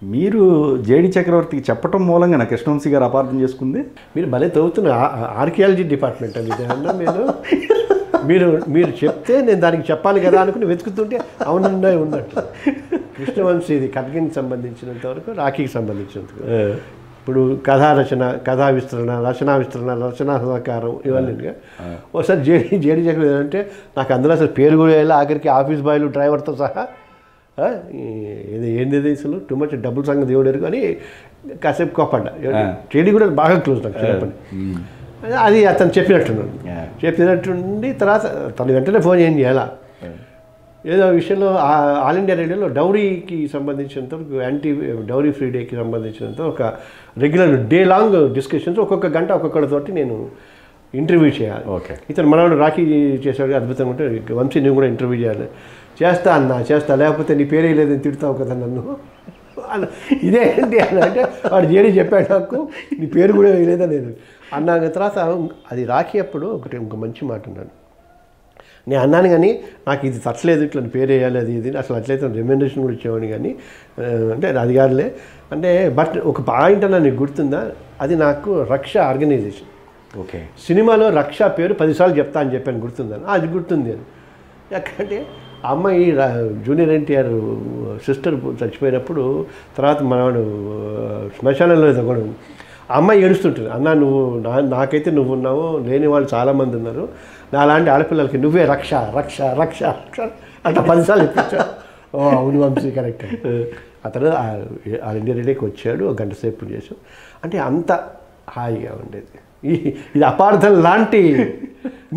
మీరు జేడి చక్రవర్తికి చెప్పటం మూలంగా నా కృష్ణవంశీ గారు అపార్థం చేసుకుంది. మీరు భలే చదువుతున్న ఆర్కియాలజీ డిపార్ట్మెంట్ అండి ఇది అన్నా. మీరు చెప్తే నేను దానికి చెప్పాలి కదా అనుకుని వెతుకుతుంటే అవునున్నాయి ఉన్నట్టు. కృష్ణవంశీ ఇది ఖడ్గకి సంబంధించినంత వరకు, రాఖీకి సంబంధించినంత ఇప్పుడు కథా రచన, కథా విస్తరణ, రచనా విస్తరణ, రచనా సహకారం ఇవన్నీ. ఒకసారి జేడి చక్రవర్తి అంటే నాకు అందులో అసలు పేరు కూడా వెళ్ళి ఆఖరికి ఆఫీస్ బాయ్లు డ్రైవర్తో సహా ఇది ఏంది అసలు టూ మచ్ డబ్బులు సంగతి దేవుడు ఎరుగు అని కాసేపు కోపడ్డా. జేడి కూడా బాగా క్లోజ్ నాకు చెప్పండి. అది అతను చెప్పినట్టున్నాడు. చెప్పినట్టుండి తర్వాత తను వెంటనే ఫోన్ ఏం చేయాలా ఏదో విషయంలో ఆల్ ఇండియా రేడియోలో డౌరీకి సంబంధించినంత యాంటీ డౌరీ ఫ్రీ డేకి సంబంధించినంత ఒక రెగ్యులర్ డే లాంగ్ డిస్కషన్స్ ఒక్కొక్క గంట ఒక్కొక్కడితోటి నేను ఇంటర్వ్యూ చేయాలి. ఓకే. ఇతను మనవాడు రాఖీ చేశాడు అద్భుతంగా ఉంటే వంశీ నువ్వు కూడా ఇంటర్వ్యూ చేయాలి. చేస్తా అన్నా చేస్తా, లేకపోతే నీ పేరే లేదని తిడతావు కదా నన్ను. ఇదే ఏంటి అని అంటే వాడు జేడి చెప్పాడు నాకు నీ పేరు కూడా వేయలేదా నేను అన్నాక తర్వాత అది రాఖీ అప్పుడు ఇంక మంచి మాట అన్నాడు. నేను అన్నాను కానీ నాకు ఇది తట్టలేదు, ఇట్లా పేరు వేయాలి అది ఇది అసలు అట్లయితే రెమ్యునరేషన్ కూడా ఇచ్చేవాడిని కానీ అంటే అది కాదులే అంటే. బట్ ఒక పాయింట్ అన్న నీకు గుర్తుందా, అది నాకు రక్ష ఆర్గనైజేషన్. ఓకే. సినిమాలో రక్ష పేరు 10 సార్లు చెప్తా అని చెప్పాను, గుర్తుందని. అది గుర్తుంది అని. ఎక్కడంటే అమ్మాయి జూనియర్ ఎన్టీఆర్ సిస్టర్ చచ్చిపోయినప్పుడు తర్వాత మనవాడు శ్మశానంలో కూడా ఆ అమ్మాయి ఏడుస్తుంటుంది. అన్న నువ్వు నాకైతే నువ్వు ఉన్నావు, లేని వాళ్ళు చాలామంది ఉన్నారు, నాలాంటి ఆడపిల్లలకి నువ్వే రక్ష రక్ష రక్ష రక్ష అట్లా 10 సార్లు ఇప్పించాడు. ఓ అవును వంశీ కరెక్ట్. అతను ఆల్ ఇండియా రేడియోకి వచ్చాడు, 1 గంట సేపు చేసాం. అంటే అంత హాయిగా ఉండేది. ఇది అపార్థం లాంటి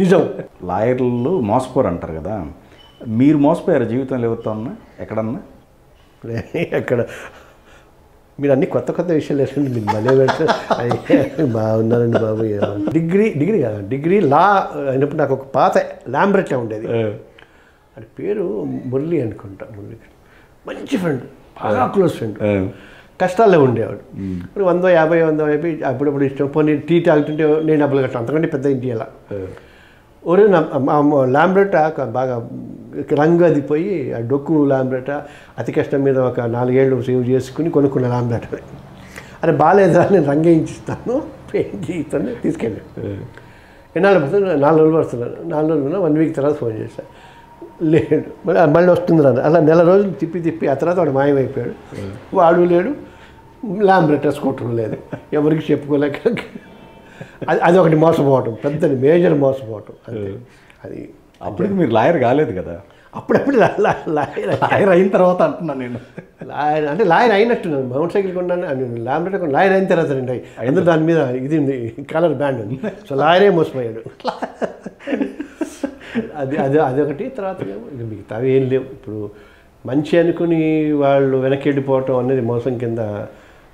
నిజం. లాయర్లు మోసపోరు అంటారు కదా, మీరు మోసపోయారు జీవితంలో ఎవరితోన్నా ఎక్కడన్నా? ఎక్కడ మీరు అన్ని కొత్త కొత్త విషయాలు వేసండి, మీరు మళ్ళీ పెడితే బాగున్నారండి బాబు. డిగ్రీ లా అయినప్పుడు నాకు ఒక పాత ల్యాంబ్రెట్లా ఉండేది, అది పేరు మురళి అనుకుంటా. మురళి మంచి ఫ్రెండ్, బాగా క్లోజ్ ఫ్రెండ్. కష్టాల్లో ఉండేవాడు. ఇప్పుడు 150 అప్పుడప్పుడు ఇష్టం పోనీ టీ తాగుతుంటే నేను డబ్బులు కట్టాను, అంతకంటే పెద్ద ఇంటి అలా. ఒరే ల్యాంబ్రెట్ బాగా రంగు అది పోయి ఆ డొక్కు ల్యాంబ్రెట్ అతి కష్టం మీద ఒక 4 ఏళ్ళు సేవ్ చేసుకుని కొనుక్కున్న ల్యాంబ్రెట్. అరే బాగాలేదురా నేను రంగు వేయించిస్తాను పెయింట్ చేయిస్తాను తీసుకెళ్ళాను. ఎన్నాళ్ళు పడుతుంది, 4 రోజులు పడుతున్నాను. 4 రోజులు 1 వీక్ తర్వాత ఫోన్ చేశాను, లేడు. మళ్ళీ వస్తుంది రా అలా 4 రోజులు తిప్పి ఆ తర్వాత వాడు మాయమైపోయాడు. వాడు లేడు, ల్యాంబ్రెట్ స్కూటర్ లేదు, ఎవరికి చెప్పుకోలేక. అది ఒకటి మోసపోవటం, పెద్ద మేజర్ మోసపోవటం. అది అప్పటికి మీరు లాయర్ కాలేదు కదా? అప్పుడప్పుడు లాయర్ అయిన తర్వాత అంటున్నాను నేను. లాయర్ అంటే లాయర్ అయినట్టున్నాను. మౌంట్ సైకిల్ కొన్నాను, ల్యాంబ్రెట్ కొన్నాను. లాయర్ అయిన తర్వాత అండి ఎందుకు దాని మీద ఇది ఉంది కలర్ బ్యాండ్ ఉంది. సో లాయరే మోసపోయాడు. అదొకటి. తర్వాత ఇక మిగతావి ఏం లేవు. ఇప్పుడు మంచి అనుకుని వాళ్ళు వెనక్కి వెళ్ళిపోవటం అనేది మోసం కింద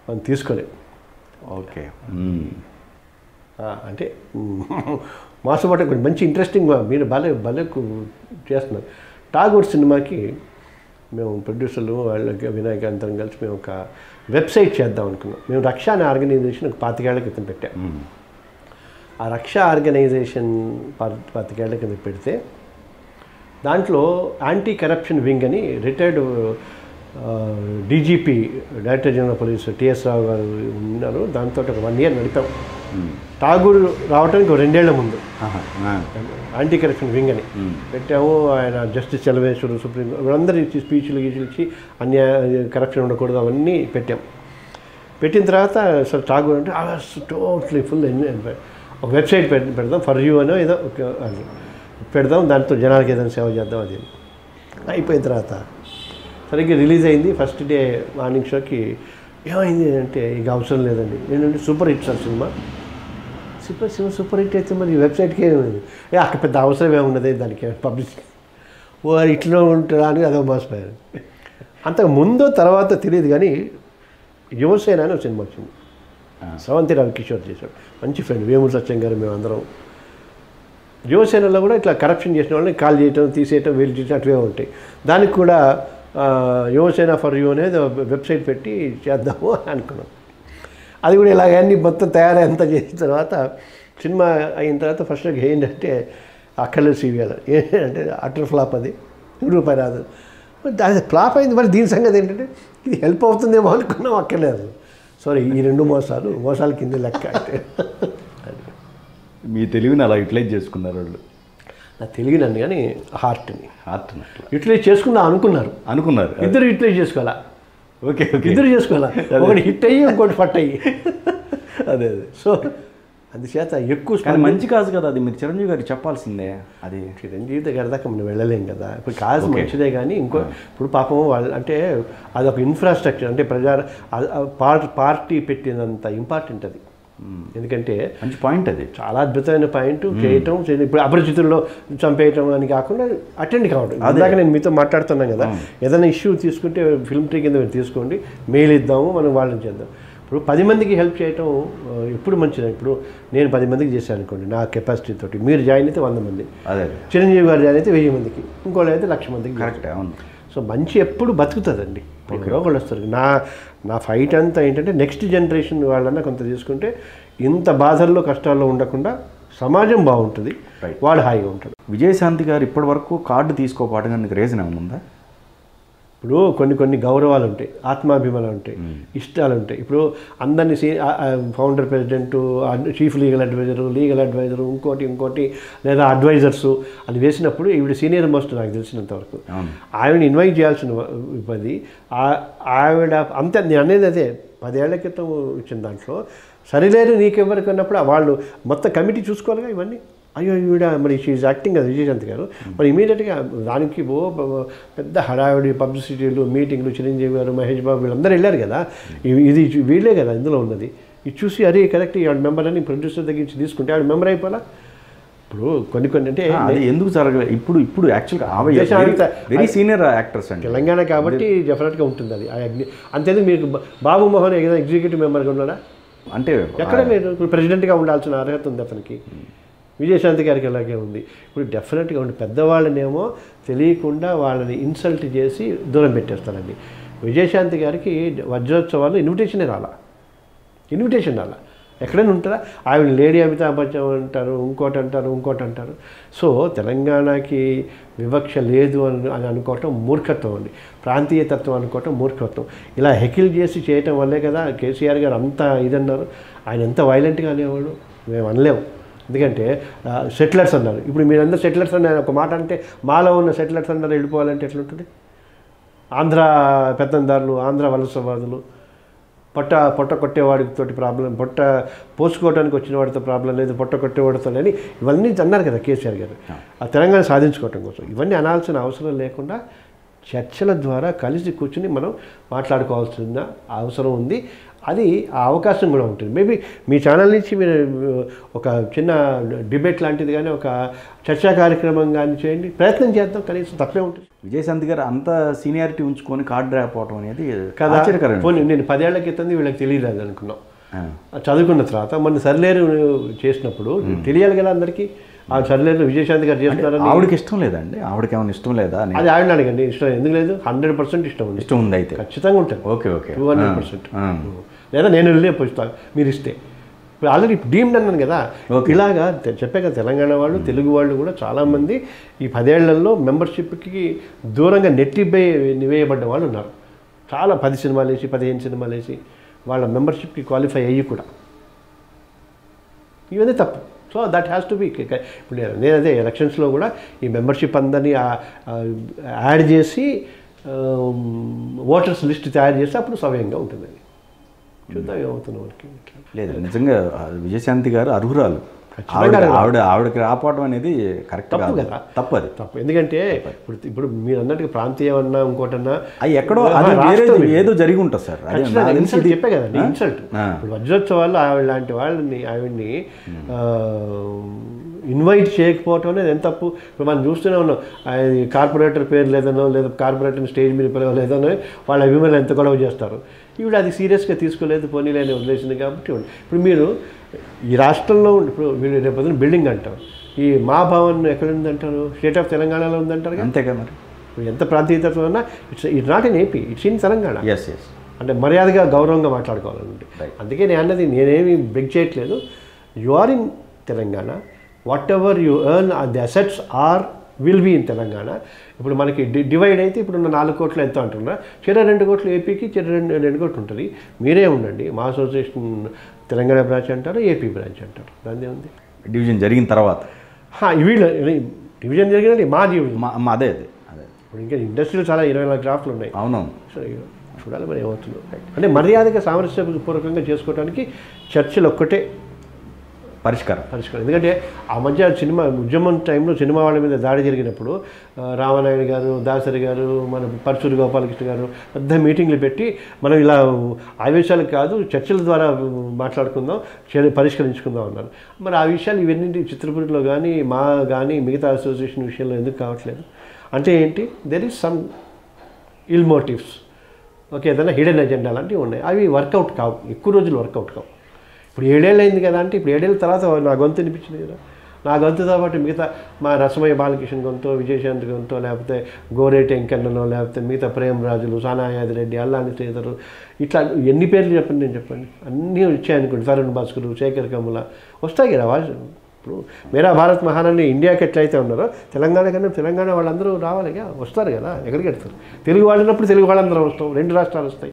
మనం తీసుకోలేము. ఓకే. అంటే మోసపోవటం కొంచెం మంచి ఇంట్రెస్టింగ్. మీరు భలే చేస్తున్నారు. ఠాగూర్ సినిమాకి మేము ప్రొడ్యూసర్లు వాళ్ళకి వినాయక అందరం కలిసి మేము ఒక వెబ్సైట్ చేద్దాం అనుకున్నాం. మేము రక్ష అనే ఆర్గనైజేషన్ ఒక 25 ఏళ్ల క్రితం పెట్టాం. ఆ రక్ష ఆర్గనైజేషన్ 25 ఏళ్ల కింద పెడితే దాంట్లో యాంటీ కరప్షన్ వింగ్ అని retired DGP director general police TS Rao గారు ఉన్నారు. దాంతో ఒక 1 year నడిపాం. ఠాగూర్ రావడానికి 2 ఏళ్ల ముందు యాంటీ కరప్షన్ వింగ్ అని పెట్టాము. ఆయన జస్టిస్ చలమేశ్వరు, సుప్రీం వీళ్ళందరూ ఇచ్చి స్పీచ్లు ఇచ్చి కరప్షన్ ఉండకూడదు అవన్నీ పెట్టాం. పెట్టిన తర్వాత సార్ ఠాగూర్ అంటే టోటలీ ఫుల్ ఒక వెబ్సైట్ పెడదాం ఫర్ యూ అనో ఏదో పెడదాం, దాంతో జనాలకి ఏదైనా సేవ చేద్దాం. అది అయిపోయిన తర్వాత సరిగ్గా రిలీజ్ అయింది. ఫస్ట్ డే మార్నింగ్ షోకి ఏమైంది అంటే ఇక అవసరం లేదండి, ఏంటంటే super hit sir cinema. Super hit అయితే మరి వెబ్సైట్కి ఏమైంది, అక్కడ పెద్ద అవసరం ఏమున్నది దానికి పబ్లిసిటీ ఇట్లా ఉంటుందా అని అదో మోసపోయారు. అంతకు ముందు తర్వాత తెలియదు కానీ యువసేన అని ఒక సినిమా వచ్చింది, స్రవంతి రవికిషోర్ చేశాడు. మంచి ఫ్రెండ్, వేమూరు సత్యం గారు మేమందరం. యువసేనలో కూడా ఇట్లా కరప్షన్ చేసిన వాళ్ళని కాల్ చేయటం తీసేయటం వీళ్ళు చేయటం అటువే ఉంటాయి. దానికి కూడా యువసేన ఫర్ యూ అనేది వెబ్సైట్ పెట్టి చేద్దాము అనుకున్నాం. అది కూడా ఇలాగన్నీ మొత్తం తయారైంత చేసిన తర్వాత సినిమా అయిన తర్వాత ఫస్ట్ ఏంటంటే అక్కర్లేదు సీరియల్ ఏంటంటే అటర్ ఫ్లాప్, అది రూపాయి రాదు. అది ఫ్లాప్ అయింది. మరి దీని సంగతి ఏంటంటే ఇది హెల్ప్ అవుతుందేమో అనుకున్నాం, అక్కర్లేదు. సారీ, ఈ 2 మోసాలు కింద లెక్క అంటే. మీ తెలివిని అలా యూటిలైజ్ చేసుకున్నారు వాళ్ళు. నా తెలివి నన్ను కానీ హార్ట్ని అట్లా యూటిలైజ్ చేసుకుందాం అనుకున్నారు. ఇద్దరు యూటిలైజ్ చేసుకోవాలా. ఓకే ఇద్దరు చేసుకోవాలా, ఒకటి హిట్ అయ్యి ఇంకోటి ఫట్ అయ్యి. అదే. సో అందుచేత ఎక్కువ కానీ మంచి కాదు కదా అది, మీరు చిరంజీవి గారికి చెప్పాల్సిందే. అది చిరంజీవి దగ్గర దాకా మనం వెళ్ళలేం కదా. ఇప్పుడు కాజ్ మంచిదే కానీ ఇప్పుడు పాపం వాళ్ళు అంటే అదొక ఇన్ఫ్రాస్ట్రక్చర్, అంటే పార్టీ పెట్టినంత ఇంపార్టెంట్ అది. ఎందుకంటే మంచి పాయింట్, అది చాలా అద్భుతమైన పాయింట్. చేయటం ఇప్పుడు అపరిచితుల్లో చంపేయటం అని కాకుండా అటెండ్ కావడం. అలాగే నేను మీతో మాట్లాడుతున్నాను కదా, ఏదైనా ఇష్యూ తీసుకుంటే ఫిల్మ్ ట్రీ కింద మీరు తీసుకోండి, మెయిల్ ఇద్దాము, మనం వాళ్ళని చేద్దాం. ఇప్పుడు 10 మందికి హెల్ప్ చేయటం ఎప్పుడు మంచిది. ఇప్పుడు నేను 10 మందికి చేశాను అనుకోండి నా కెపాసిటీ తోటి, మీరు జాయిన్ అయితే 100 మంది, అదే చిరంజీవి గారు జాయిన్ అయితే 1000 మందికి, ఇంకోళ్ళు అయితే 1,00,000 మందికి. కరెక్ట్. అవును. సో మంచి ఎప్పుడు బతుకుతుందండి. ఎవరో ఒకళ్ళు వస్తారు. నా ఫైట్ అంతా ఏంటంటే నెక్స్ట్ జనరేషన్ వాళ్ళన్నా కొంత తీసుకుంటే ఇంత బాధల్లో కష్టాల్లో ఉండకుండా సమాజం బాగుంటుంది, వాడు హాయిగా ఉంటాడు. విజయశాంతి గారు ఇప్పటి వరకు కార్డు తీసుకోపోవడానికి రీజన్ ఏమైనా ఉందా? ఇప్పుడు కొన్ని గౌరవాలు ఉంటాయి, ఆత్మాభిమానాలు ఉంటాయి, ఇష్టాలు ఉంటాయి. ఇప్పుడు అందరినీ founder, president, chief legal adviser, ఇంకోటి లేదా అడ్వైజర్సు అని వేసినప్పుడు ఈవిడ సీనియర్ మోస్ట్ నాకు తెలిసినంతవరకు. ఆవిడని ఇన్వైట్ చేయాల్సిన పది ఆవిడ అంతే. నేను అనేది అదే 10 ఏళ్ల క్రితం ఇచ్చిన దాంట్లో సరిలేరు నీకెవ్వరికి అన్నప్పుడు వాళ్ళు మొత్తం కమిటీ చూసుకోవాలిగా ఇవన్నీ. అయ్యో ఈవిడ మరి షీఈ్ యాక్టింగ్ కదా విజయశాంతి గారు, మరి ఇమీడియట్గా దానికి పెద్ద హడావిడి పబ్లిసిటీలు, మీటింగ్లు, చిరంజీవి గారు, మహేష్ బాబు వీళ్ళందరూ వెళ్ళారు కదా, ఇది వీళ్ళే కదా ఇందులో ఉన్నది. ఇది చూసి అరే కరెక్ట్ ఆవిడ మెంబర్ అని ప్రొడ్యూసర్ దగ్గర నుంచి తీసుకుంటే ఆవిడ మెంబర్ అయిపోలా. ఇప్పుడు కొన్ని అంటే ఎందుకు జరగలేదు? ఇప్పుడు యాక్చువల్గా వెరీ సీనియర్ యాక్టర్స్ అండి తెలంగాణ కాబట్టి డెఫినెట్గా ఉంటుంది అది. అంతేందుకు మీకు బాబు మోహన్ ఏదైనా ఎగ్జిక్యూటివ్ మెంబర్గా ఉన్నాడా? అంటే ఎక్కడ లేదు. ఇప్పుడు ప్రెసిడెంట్గా ఉండాల్సిన అర్హత ఉంది అతనికి. విజయశాంతి గారికి అలాగే ఉంది. ఇప్పుడు డెఫినెట్గా ఉండి పెద్దవాళ్ళనేమో తెలియకుండా వాళ్ళని ఇన్సల్ట్ చేసి దూరం పెట్టేస్తారండి. విజయశాంతి గారికి వజ్రోత్సవాలు ఇన్విటేషన్ రాలా. ఎక్కడైనా ఉంటారా? ఆవిడ లేడీ అమితాబ్ బచ్చన్ అంటారు, ఇంకోటి అంటారు. సో తెలంగాణకి వివక్ష లేదు అని అనుకోవటం మూర్ఖత్వం అండి. ప్రాంతీయతత్వం అనుకోవటం మూర్ఖత్వం. ఇలా హెకిల్ చేసి చేయటం వల్లే కదా కేసీఆర్ గారు అంతా ఇదన్నారు. ఆయన ఎంత వైలెంట్గా అనేవాడు మేము అనలేము. ఎందుకంటే సెటిలర్స్ అన్నారు. ఇప్పుడు మీరందరూ సెటిలర్స్ అన్నారు ఒక మాట అంటే, మాలో ఉన్న సెటిలర్స్ అన్నారు వెళ్ళిపోవాలంటే ఎట్లుంటుంది? ఆంధ్ర పెత్తందారులు, ఆంధ్ర వలసవాదులు, పొట్ట కొట్టేవాడితో ప్రాబ్లం, పొట్ట పోసుకోవడానికి వచ్చిన వాడితో ప్రాబ్లం లేదు, పొట్ట కొట్టేవాడితో అని ఇవన్నీ అన్నారు కదా కేసీఆర్ గారు ఆ తెలంగాణ సాధించుకోవటం కోసం. ఇవన్నీ అనాల్సిన అవసరం లేకుండా చర్చల ద్వారా కలిసి కూర్చుని మనం మాట్లాడుకోవాల్సిన అవసరం ఉంది. అది ఆ అవకాశం కూడా ఉంటుంది. మేబీ మీ ఛానల్ నుంచి మీరు ఒక చిన్న డిబేట్ లాంటిది కానీ ఒక చర్చా కార్యక్రమం కానీ చేయండి, ప్రయత్నం చేద్దాం, కనీసం తప్పే ఉంటుంది. విజయశాంతి గారు అంత సీనియారిటీ ఉంచుకొని కార్డు రాకపోవడం అనేది కదా. నేను 10 ఏళ్ల క్రితం వీళ్ళకి తెలియలేదు అనుకున్నాం. చదువుకున్న తర్వాత మొన్న సరిలేరు చేసినప్పుడు తెలియాలి కదా అందరికీ. ఆ సరిలేరు విజయశాంతి గారు చేస్తున్నారని ఆవిడకి ఇష్టం లేదండి? ఆవిడకి ఏమైనా ఇష్టం లేదా? అది ఆవిడ అడగండి. ఇష్టం ఎందుకు లేదు? 100% ఇష్టం ఉంది. అయితే ఖచ్చితంగా ఉంటుంది. ఓకే 200%. లేదా నేను వెళ్ళే పుస్తకం మీరు ఇస్తే. ఇప్పుడు ఆల్రెడీ డీమ్డ్ అన్నాను కదా. ఇలాగా చెప్పే కదా తెలంగాణ వాళ్ళు, తెలుగు వాళ్ళు కూడా చాలామంది ఈ 10 ఏళ్లలో మెంబర్షిప్కి దూరంగా నెట్టివేయబడ్డ వాళ్ళు ఉన్నారు. చాలా 10 సినిమాలు వేసి 15 సినిమాలు వేసి వాళ్ళ మెంబర్షిప్కి క్వాలిఫై అయ్యి కూడా ఇవన్నీ తప్పు. So that has to be. ఇప్పుడు నేను అదే ఎలక్షన్స్లో కూడా ఈ మెంబర్షిప్ అందరినీ యాడ్ చేసి ఓటర్స్ లిస్ట్ తయారు చేస్తే అప్పుడు సవ్యంగా ఉంటుందని చూద్దాం ఏమవుతున్న వాళ్ళకి. లేదు నిజంగా విజయశాంతి గారు అర్హురాలు. ఆవిడకి రాపోవడం అనేది కరెక్ట్ తప్పు కదా. తప్పు. ఎందుకంటే ఇప్పుడు మీరు అన్నట్టుగా ప్రాంతీయం అన్నా ఇంకోటన్నా అది ఎక్కడో ఏదో జరిగి ఉంటుంది సార్. ఇన్సల్ట్ చెప్పే కదండి, ఇన్సల్ట్. ఇప్పుడు వజ్రోత్సవాల్లో ఆవిడ ఆవిడ్ని ఇన్వైట్ చేయకపోవటం అనేది ఎంత తప్పు. ఇప్పుడు మనం చూస్తూనే ఉన్నాం, కార్పొరేటర్ పేరు లేదనో లేదా కార్పొరేటర్ని స్టేజ్ మీద పిలవలేదనో వాళ్ళ అభిమానులు ఎంత గొడవ చేస్తారు. ఈవిడ అది సీరియస్గా తీసుకోలేదు, పోనీలేని వదిలేసింది. కాబట్టి ఇప్పుడు మీరు ఈ రాష్ట్రంలో ఇప్పుడు మీరు రేపు బిల్డింగ్ అంటారు, ఈ మా భవన్ ఎక్కడ ఉందంటారు? స్టేట్ ఆఫ్ తెలంగాణలో ఉందంటారు. అంతేగా మరి. ఎంత ప్రాంతీయతత్వం ఉన్నా it's not in AP, it's in Telangana. అంటే మర్యాదగా గౌరవంగా మాట్లాడుకోవాలండి. అందుకే నేను అన్నది నేనేమి బెగ్ చేయట్లేదు. You are in Telangana, whatever you earn the assets are will be in Telangana. ఇప్పుడు మనకి డివైడ్ అయితే ఇప్పుడు 4 కోట్లు ఎంత అంటున్నా, చెర 2 కోట్లు ఏపీకి, చెర 2 కోట్లు ఉంటుంది. మీరే ఉండండి, మా అసోసియేషన్ తెలంగాణ బ్రాంచ్ అంటారు, ఏపీ బ్రాంచ్ అంటారు, దాన్ని ఉంది. డివిజన్ జరిగిన తర్వాత వీళ్ళ డివిజన్ జరిగినది మా డివిజన్. అదే అదే అదే ఇప్పుడు ఇంకా ఇండస్ట్రీలో చాలా 24 డ్రాఫ్ట్లు ఉన్నాయి. అవునవును. సో చూడాలి మరి ఏమవుతుందో. అంటే మర్యాదగా సామరస్యపూర్వకంగా చేసుకోవడానికి చర్చలు ఒక్కటే పరిష్కారం. ఎందుకంటే ఆ మధ్య సినిమా ఉద్యమం టైంలో సినిమా వాళ్ళ మీద దాడి జరిగినప్పుడు రామనాయుడు గారు, దాసరి గారు, మన పరచూరి గోపాలకృష్ణ గారు పెద్ద మీటింగ్లు పెట్టి మనం ఇలా ఆవేశాలు కాదు చర్చల ద్వారా మాట్లాడుకుందాం, పరిష్కరించుకుందాం అన్నారు. మరి ఆ విషయాలు ఇవన్నీ చిత్రపురిలో కానీ మిగతా అసోసియేషన్ విషయంలో ఎందుకు కావట్లేదు అంటే ఏంటి, there is some ill motives. Okay, ఏదైనా హిడెన్ ఎజెండా లాంటివి ఉన్నాయి, అవి వర్కౌట్ కావు, ఎక్కువ రోజులు వర్కౌట్ కావు. ఇప్పుడు 7 ఏళ్ళు అయింది కదా అంటే, ఇప్పుడు 7 ఏళ్ళ తర్వాత నా గొంతు వినిపించింది కదా, నా గొంతుతో పాటు మిగతా మా రసమయ్య బాలకృష్ణ గొంతో, విజయశాంతి గొంతో, లేకపోతే గోరేటి వెంకన్ననో, లేకపోతే మిగతా ప్రేమరాజులు, సానాయాదిరెడ్డి, అల్లాని శ్రీధరు, ఇట్లా ఎన్ని పేర్లు చెప్పండి, నేను చెప్పండి, అన్నీ వచ్చాయనుకోండి, తరుణ్ భాస్కరు, శేఖర్ కమ్ముల వస్తాయి కదా వాళ్ళు. ఇప్పుడు మేరా భారత్ మహారాణి ఇండియాకి ఎట్లయితే ఉన్నారో తెలంగాణ కన్నా తెలంగాణ వాళ్ళందరూ రావాలిగా, వస్తారు కదా, ఎక్కడికి వెళ్తారు. తెలుగు వాళ్ళినప్పుడు తెలుగు వాళ్ళందరూ వస్తాం, 2 రాష్ట్రాలు వస్తాయి.